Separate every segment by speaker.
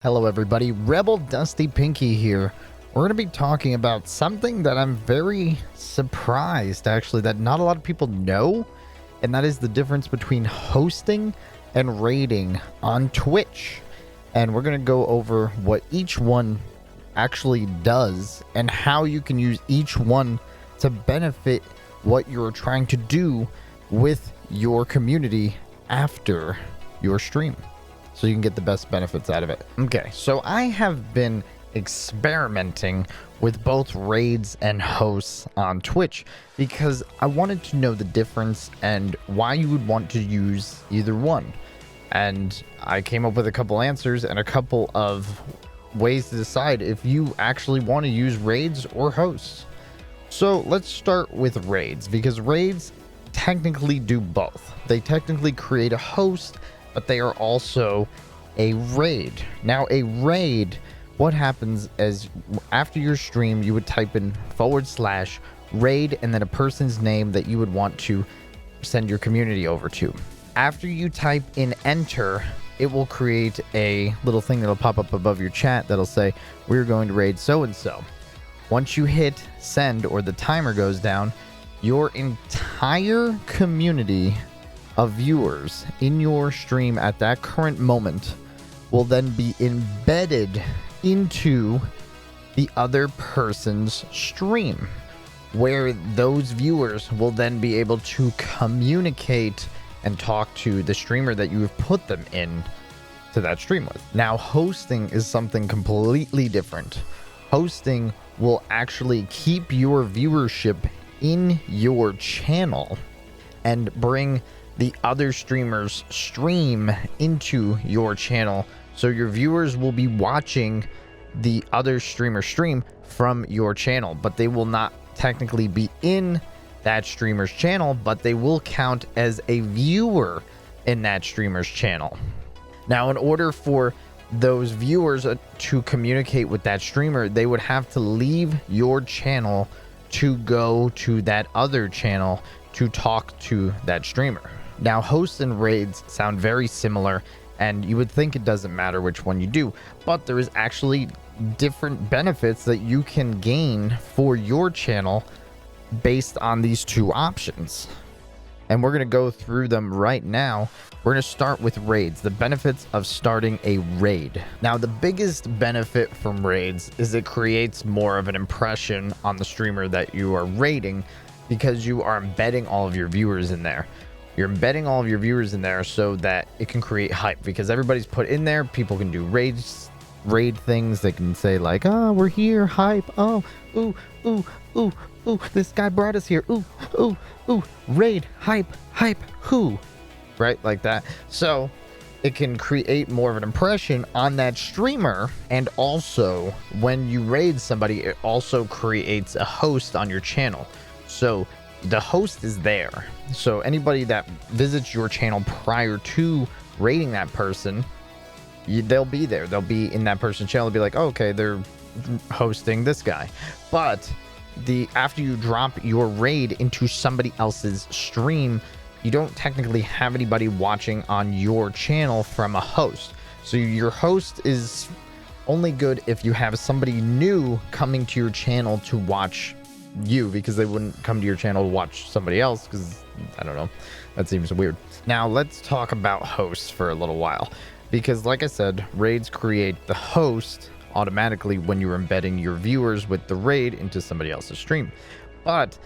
Speaker 1: Hello everybody, RebelDustyPinky here. We're going to be talking about something that I'm very surprised actually that not a lot of people know, and that is the difference between hosting and raiding on Twitch. And we're going to go over what each one actually does and how you can use each one to benefit what you're trying to do with your community after your stream, so you can get the best benefits out of it. Okay, so I have been experimenting with both raids and hosts on Twitch because I wanted to know the difference and why you would want to use either one. And I came up with a couple answers and a couple of ways to decide if you actually want to use raids or hosts. So let's start with raids, because raids technically do both. They technically create a host, but they are also a raid. Now, a raid, what happens is after your stream, you would type in /raid and then a person's name that you would want to send your community over to. After you type in enter, it will create a little thing that'll pop up above your chat that'll say, we're going to raid so-and-so. Once you hit send or the timer goes down, your entire community of viewers in your stream at that current moment will then be embedded into the other person's stream, where those viewers will then be able to communicate and talk to the streamer that you have put them in to that stream with. Now, hosting is something completely different. Hosting will actually keep your viewership in your channel and bring the other streamer's stream into your channel, so your viewers will be watching the other streamer stream from your channel, but they will not technically be in that streamer's channel, but they will count as a viewer in that streamer's channel. Now, in order for those viewers to communicate with that streamer, they would have to leave your channel to go to that other channel to talk to that streamer. Now, hosts and raids sound very similar, and you would think it doesn't matter which one you do, but there is actually different benefits that you can gain for your channel based on these two options. And we're going to go through them right now. We're going to start with raids, the benefits of starting a raid. Now, the biggest benefit from raids is it creates more of an impression on the streamer that you are raiding, because you are embedding all of your viewers in there. You're embedding all of your viewers in there so that it can create hype, because everybody's put in there. People can do raid things. They can say like, oh, we're here, hype. Oh, ooh, ooh, ooh, ooh, this guy brought us here. Ooh, ooh, ooh, raid, hype, who? Right, like that. So it can create more of an impression on that streamer. And also, when you raid somebody, it also creates a host on your channel. So the host is there. So anybody that visits your channel prior to raiding that person, they'll be there. They'll be in that person's channel. They'll be like, oh, okay, they're hosting this guy. But after you drop your raid into somebody else's stream, you don't technically have anybody watching on your channel from a host. So your host is only good if you have somebody new coming to your channel to watch you, because they wouldn't come to your channel to watch somebody else, because I don't know, that seems weird. Now let's talk about hosts for a little while, because like I said, raids create the host automatically when you're embedding your viewers with the raid into somebody else's stream. But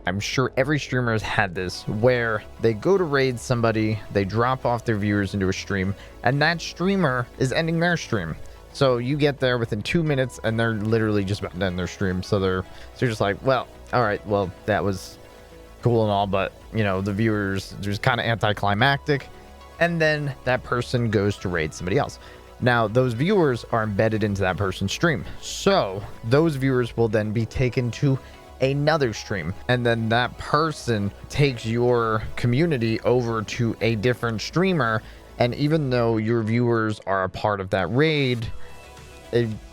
Speaker 1: I'm sure every streamer has had this, where they go to raid somebody, they drop off their viewers into a stream, and that streamer is ending their stream. So you get there within 2 minutes and they're literally just about to end their stream. So you're just like, well, all right, well, that was cool and all, but you know, the viewers just kind of anticlimactic. And then that person goes to raid somebody else. Now, those viewers are embedded into that person's stream. So those viewers will then be taken to another stream. And then that person takes your community over to a different streamer. And even though your viewers are a part of that raid,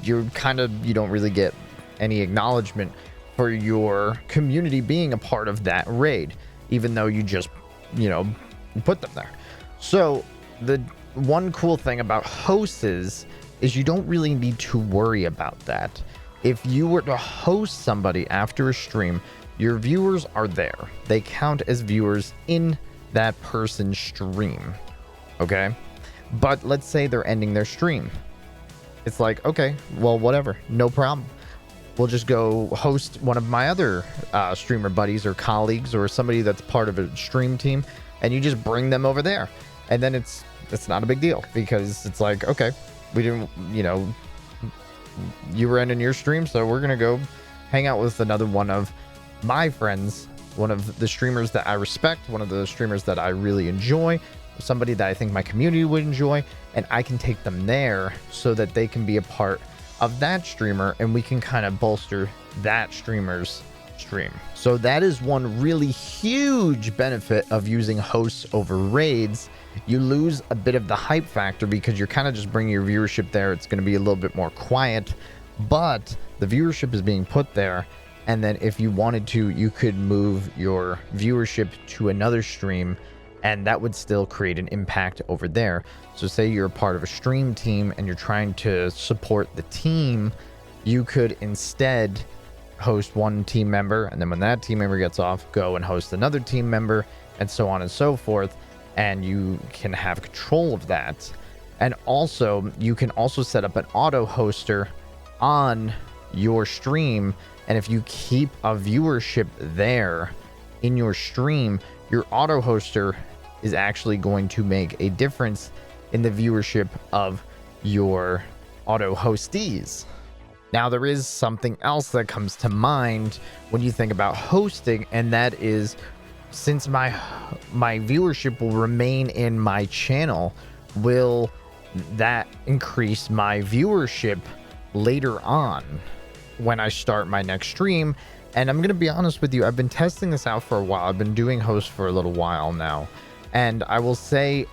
Speaker 1: you don't really get any acknowledgement for your community being a part of that raid, even though you just, put them there. So the one cool thing about hosts is you don't really need to worry about that. If you were to host somebody after a stream, your viewers are there. They count as viewers in that person's stream. Okay? But let's say they're ending their stream. It's like, okay, well, whatever, no problem. We'll just go host one of my other streamer buddies or colleagues or somebody that's part of a stream team, and you just bring them over there. And then it's not a big deal, because it's like, okay, we didn't, you were ending your stream, so we're gonna go hang out with another one of my friends, one of the streamers that I respect, one of the streamers that I really enjoy, somebody that I think my community would enjoy, and I can take them there so that they can be a part of that streamer, and we can kind of bolster that streamer's stream. So that is one really huge benefit of using hosts over raids. You lose a bit of the hype factor because you're kind of just bringing your viewership there. It's going to be a little bit more quiet, but the viewership is being put there. And then if you wanted to, you could move your viewership to another stream, and that would still create an impact over there. So say you're a part of a stream team and you're trying to support the team, you could instead host one team member, and then when that team member gets off, go and host another team member, and so on and so forth. And you can have control of that. And also, you can also set up an auto hoster on your stream. And if you keep a viewership there in your stream, your auto hoster is actually going to make a difference in the viewership of your auto hostees. Now, there is something else that comes to mind when you think about hosting, and that is, since my viewership will remain in my channel, will that increase my viewership later on when I start my next stream? And I'm going to be honest with you, I've been testing this out for a while. I've been doing hosts for a little while now, and I will say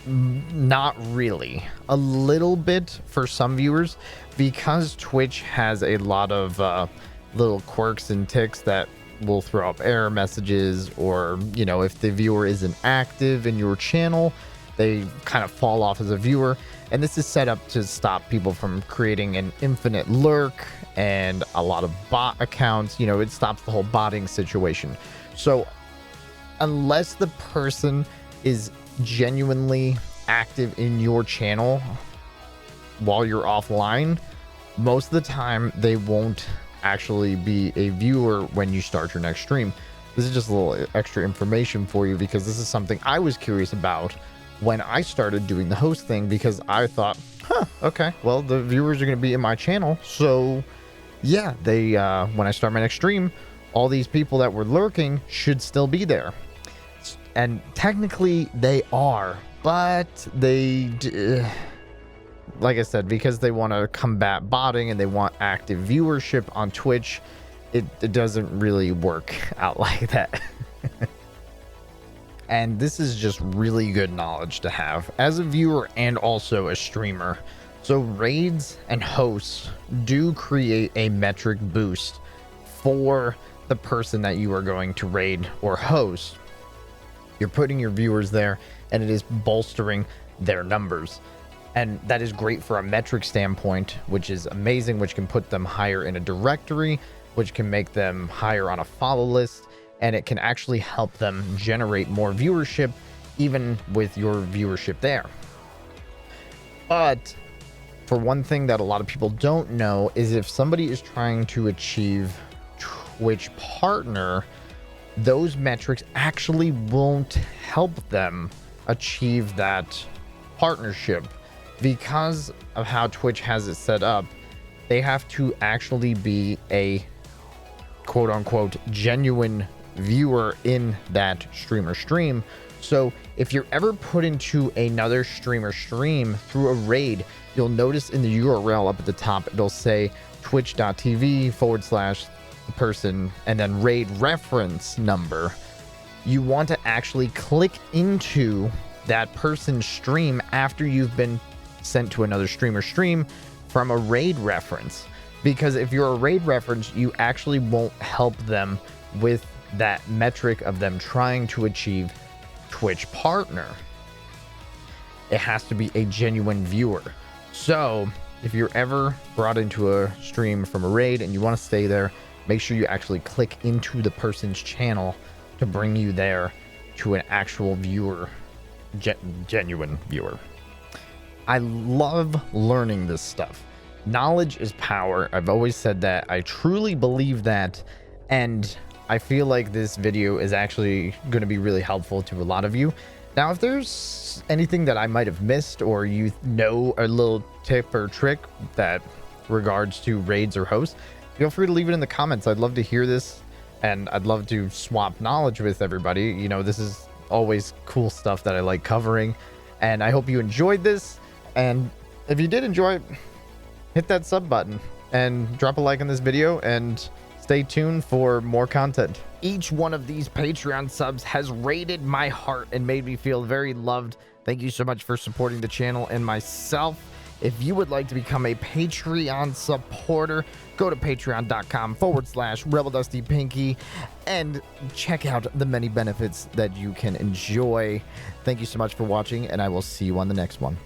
Speaker 1: not really. A little bit for some viewers, because Twitch has a lot of little quirks and ticks that will throw up error messages, or if the viewer isn't active in your channel, they kind of fall off as a viewer. And this is set up to stop people from creating an infinite lurk and a lot of bot accounts. It stops the whole botting situation. So unless the person is genuinely active in your channel while you're offline, most of the time they won't actually be a viewer when you start your next stream. This is just a little extra information for you, because this is something I was curious about when I started doing the host thing, because I thought, okay, well, the viewers are going to be in my channel, so yeah, they when I start my next stream, all these people that were lurking should still be there. And technically they are, but they like I said, because they want to combat botting and they want active viewership on Twitch, it doesn't really work out like that. And this is just really good knowledge to have as a viewer and also a streamer. So raids and hosts do create a metric boost for the person that you are going to raid or host. You're putting your viewers there, and it is bolstering their numbers. And that is great for a metric standpoint, which is amazing, which can put them higher in a directory, which can make them higher on a follow list, and it can actually help them generate more viewership, even with your viewership there. But for one thing that a lot of people don't know is, if somebody is trying to achieve Twitch partner, those metrics actually won't help them achieve that partnership. Because of how Twitch has it set up, they have to actually be a quote-unquote genuine viewer in that streamer stream. So if you're ever put into another streamer stream through a raid, you'll notice in the URL up at the top, it'll say twitch.tv/person and then raid reference number. You want to actually click into that person's stream after you've been sent to another streamer stream from a raid reference, because if you're a raid reference, you actually won't help them with that metric of them trying to achieve Twitch partner. It has to be a genuine viewer. So if you're ever brought into a stream from a raid and you want to stay there, make sure you actually click into the person's channel to bring you there to an actual viewer, genuine viewer. I love learning this stuff. Knowledge is power. I've always said that. I truly believe that. And I feel like this video is actually going to be really helpful to a lot of you. Now, if there's anything that I might have missed, or you know a little tip or trick that regards to raids or hosts, feel free to leave it in the comments. I'd love to hear this, and I'd love to swap knowledge with everybody. You know, this is always cool stuff that I like covering, and I hope you enjoyed this. And if you did enjoy it, hit that sub button and drop a like on this video, and stay tuned for more content. Each one of these Patreon subs has raided my heart and made me feel very loved. Thank you so much for supporting the channel and myself. If you would like to become a Patreon supporter, go to patreon.com/RebelDustyPinky and check out the many benefits that you can enjoy. Thank you so much for watching, and I will see you on the next one.